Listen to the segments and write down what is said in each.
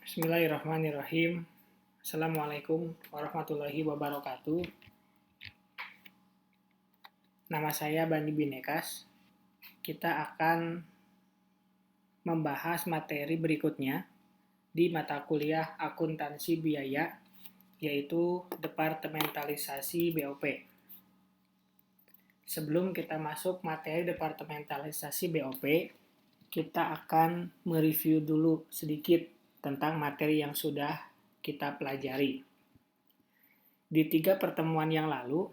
Bismillahirrahmanirrahim. Assalamualaikum warahmatullahi wabarakatuh. Nama saya Bani Binekas. Kita akan membahas materi berikutnya di mata kuliah akuntansi biaya, yaitu departementalisasi BOP. Sebelum kita masuk materi departementalisasi BOP, kita akan mereview dulu sedikit tentang materi yang sudah kita pelajari. Di 3 pertemuan yang lalu,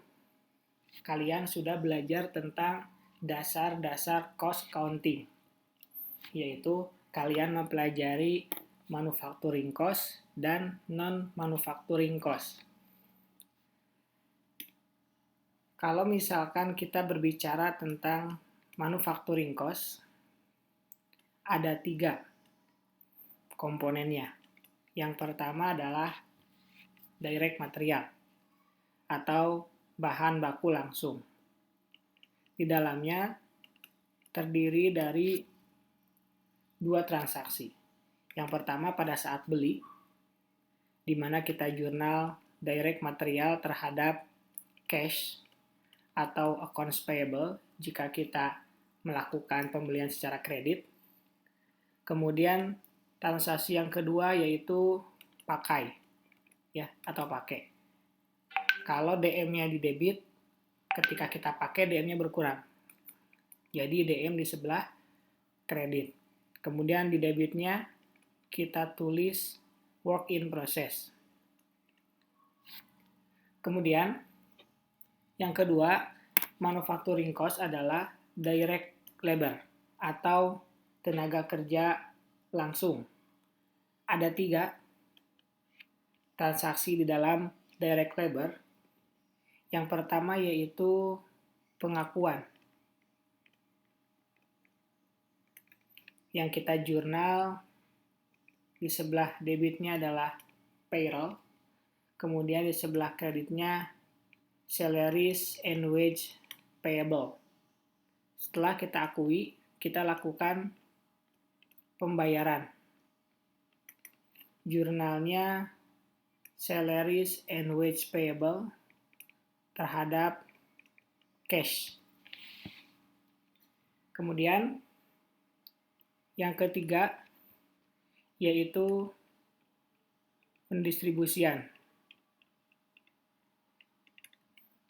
kalian sudah belajar tentang dasar-dasar cost counting, yaitu kalian mempelajari manufacturing cost dan non-manufacturing cost. Kalau misalkan kita berbicara tentang manufacturing cost, ada 3 komponennya. Yang pertama adalah direct material atau bahan baku langsung. Di dalamnya terdiri dari 2 transaksi. Yang pertama pada saat beli, di mana kita jurnal direct material terhadap cash atau accounts payable jika kita melakukan pembelian secara kredit. Kemudian transaksi yang kedua yaitu pakai, ya, atau pakai. Kalau DM-nya di debit, ketika kita pakai DM-nya berkurang. Jadi DM di sebelah kredit. Kemudian di debitnya kita tulis work in process. Kemudian yang kedua, manufacturing cost adalah direct labor atau tenaga kerja langsung. Ada 3 transaksi di dalam direct labor. Yang pertama yaitu pengakuan, yang kita jurnal di sebelah debitnya adalah payroll, kemudian di sebelah kreditnya salaries and wage payable. Setelah kita akui, kita lakukan pembayaran. Jurnalnya salaries and wage payable terhadap cash. Kemudian yang ketiga yaitu pendistribusian.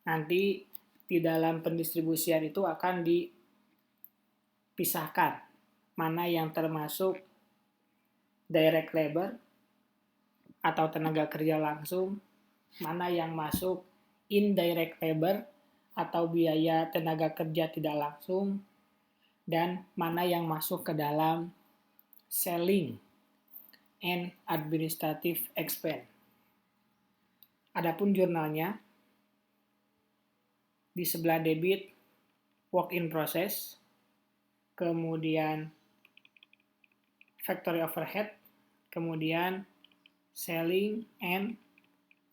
Nanti di dalam pendistribusian itu akan dipisahkan mana yang termasuk direct labor atau tenaga kerja langsung, mana yang masuk indirect labor atau biaya tenaga kerja tidak langsung, dan mana yang masuk ke dalam selling and administrative expense. Adapun jurnalnya, di sebelah debit work in process, kemudian factory overhead, kemudian selling and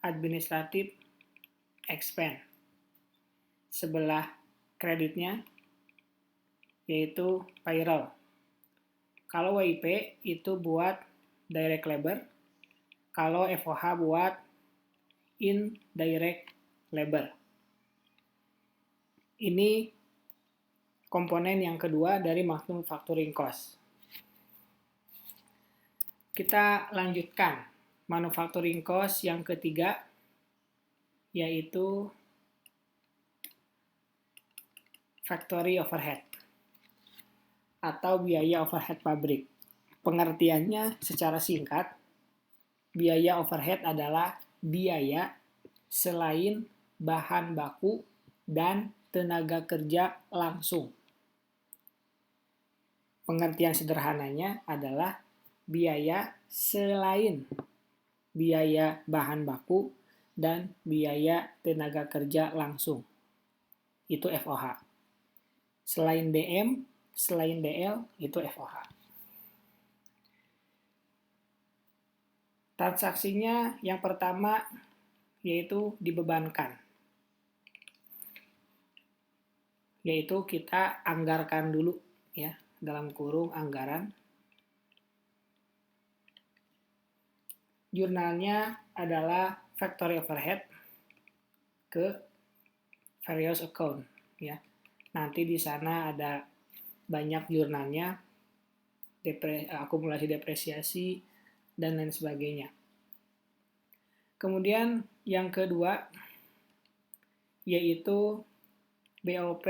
administrative expense. Sebelah kreditnya yaitu payroll. Kalau WIP itu buat direct labor, kalau FOH buat indirect labor. Ini komponen yang kedua dari manufacturing cost. Kita lanjutkan manufacturing cost yang ketiga, yaitu factory overhead atau biaya overhead pabrik. Pengertiannya secara singkat, biaya overhead adalah biaya selain bahan baku dan tenaga kerja langsung. Pengertian sederhananya adalah biaya selain biaya bahan baku dan biaya tenaga kerja langsung. Itu FOH. Selain DM, selain DL, itu FOH. Transaksinya yang pertama yaitu dibebankan. Yaitu kita anggarkan dulu, ya, dalam kurung anggaran. Jurnalnya adalah factory overhead ke various account ya. Nanti di sana ada banyak jurnalnya, akumulasi depresiasi dan lain sebagainya. Kemudian yang kedua yaitu BOP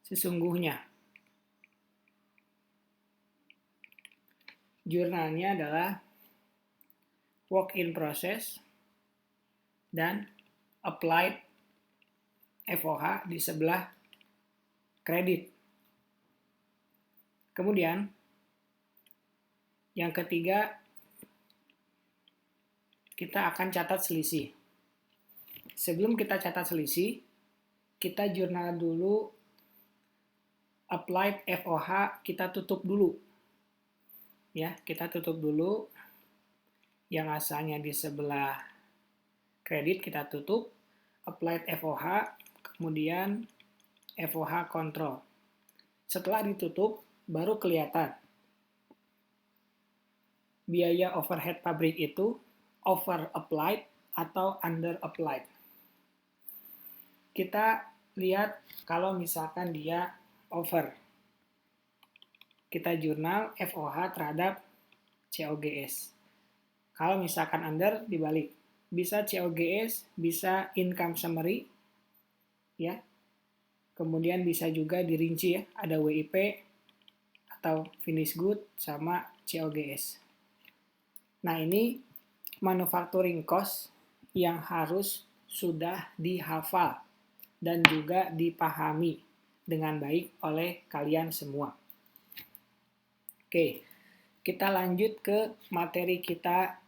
sesungguhnya. Jurnalnya adalah work in process dan applied FOH di sebelah kredit. Kemudian yang ketiga kita akan catat selisih. Sebelum kita catat selisih, kita jurnal dulu applied FOH, kita tutup dulu. Ya, kita tutup dulu. Yang asalnya di sebelah kredit kita tutup, applied FOH, kemudian FOH kontrol. Setelah ditutup, baru kelihatan biaya overhead pabrik itu over applied atau under applied. Kita lihat kalau misalkan dia over. Kita jurnal FOH terhadap COGS. Kalau misalkan under, dibalik. Bisa COGS, bisa income summary, ya. Kemudian bisa juga dirinci ya, ada WIP atau finish good sama COGS. Nah, ini manufacturing cost yang harus sudah dihafal dan juga dipahami dengan baik oleh kalian semua. Oke, kita lanjut ke materi kita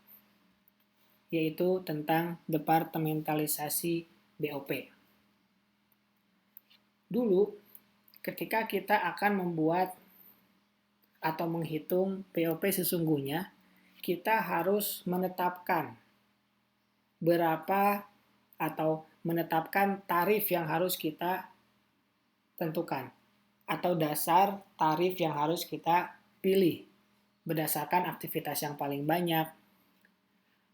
yaitu tentang departementalisasi BOP. Dulu, ketika kita akan membuat atau menghitung BOP sesungguhnya, kita harus menetapkan berapa atau menetapkan tarif yang harus kita tentukan atau dasar tarif yang harus kita pilih berdasarkan aktivitas yang paling banyak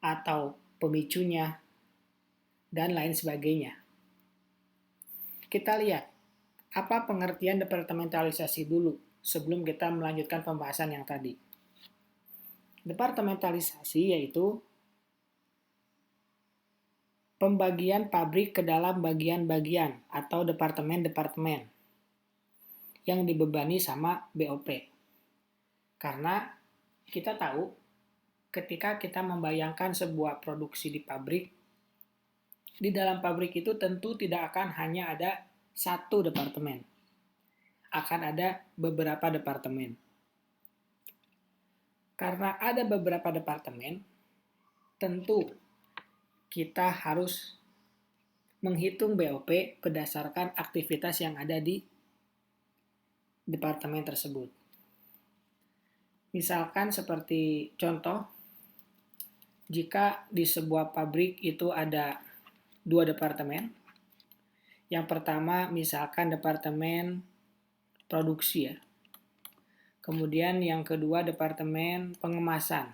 atau pemicunya dan lain sebagainya. Kita lihat apa pengertian departementalisasi dulu sebelum kita melanjutkan pembahasan yang tadi. Departementalisasi yaitu pembagian pabrik ke dalam bagian-bagian atau departemen-departemen yang dibebani sama BOP. Karena kita tahu ketika kita membayangkan sebuah produksi di pabrik, di dalam pabrik itu tentu tidak akan hanya ada satu departemen. Akan ada beberapa departemen. Karena ada beberapa departemen, tentu kita harus menghitung BOP berdasarkan aktivitas yang ada di departemen tersebut. Misalkan seperti contoh, jika di sebuah pabrik itu ada 2 departemen, yang pertama misalkan departemen produksi ya, kemudian yang kedua departemen pengemasan.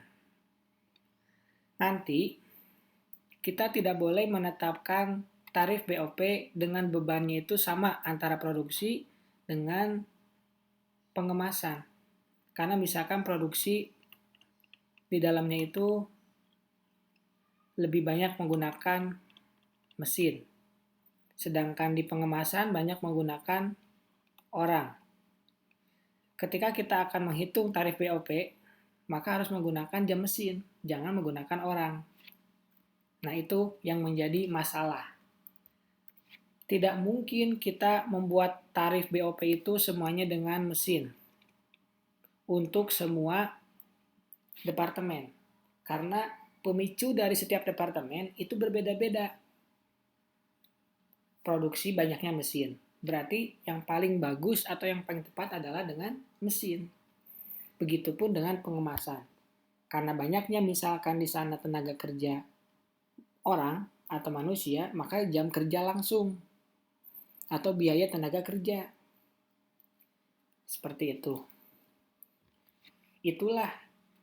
Nanti kita tidak boleh menetapkan tarif BOP dengan bebannya itu sama antara produksi dengan pengemasan. Karena misalkan produksi di dalamnya itu lebih banyak menggunakan mesin. Sedangkan di pengemasan banyak menggunakan orang. Ketika kita akan menghitung tarif BOP, maka harus menggunakan jam mesin, jangan menggunakan orang. Nah, itu yang menjadi masalah. Tidak mungkin kita membuat tarif BOP itu semuanya dengan mesin untuk semua departemen. Karena pemicu dari setiap departemen itu berbeda-beda. Produksi banyaknya mesin. Berarti yang paling bagus atau yang paling tepat adalah dengan mesin. Begitupun dengan pengemasan. Karena banyaknya misalkan di sana tenaga kerja orang atau manusia, maka jam kerja langsung. Atau biaya tenaga kerja. Seperti itu. Itulah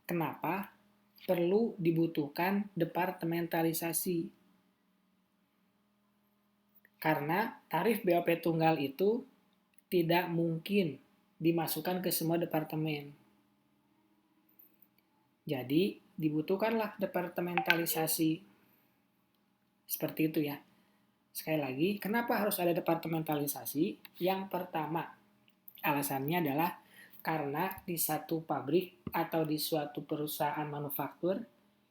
kenapa perlu dibutuhkan departementalisasi. Karena tarif BOP tunggal itu tidak mungkin dimasukkan ke semua departemen. Jadi, dibutuhkanlah departementalisasi. Seperti itu ya. Sekali lagi, kenapa harus ada departementalisasi? Yang pertama, alasannya adalah karena di satu pabrik atau di suatu perusahaan manufaktur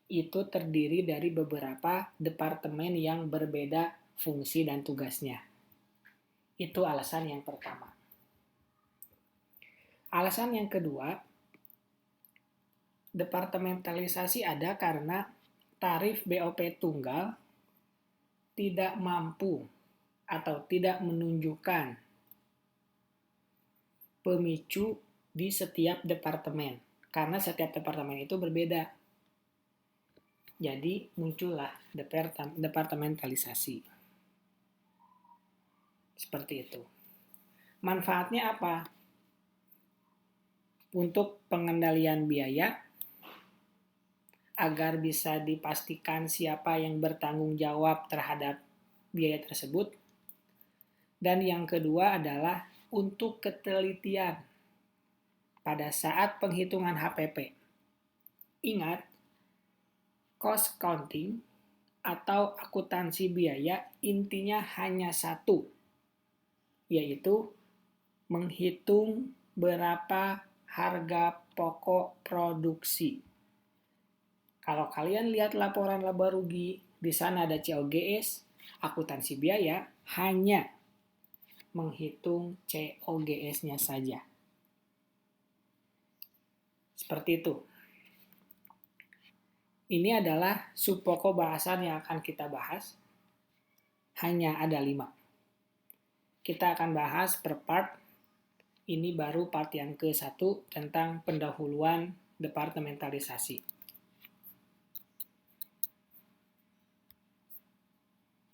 itu terdiri dari beberapa departemen yang berbeda fungsi dan tugasnya. Itu alasan yang pertama. Alasan yang kedua, departementalisasi ada karena tarif BOP tunggal tidak mampu atau tidak menunjukkan pemicu di setiap departemen. Karena setiap departemen itu berbeda. Jadi muncullah departementalisasi. Seperti itu. Manfaatnya apa? Untuk pengendalian biaya, agar bisa dipastikan siapa yang bertanggung jawab terhadap biaya tersebut. Dan yang kedua adalah untuk ketelitian pada saat penghitungan HPP. Ingat, cost counting atau akuntansi biaya intinya hanya satu, yaitu menghitung berapa harga pokok produksi. Kalau kalian lihat laporan laba rugi, di sana ada COGS, akuntansi biaya hanya menghitung COGS-nya saja. Seperti itu. Ini adalah subpokok bahasan yang akan kita bahas. Hanya ada 5. Kita akan bahas per part. Ini baru part yang ke-1 tentang pendahuluan departementalisasi.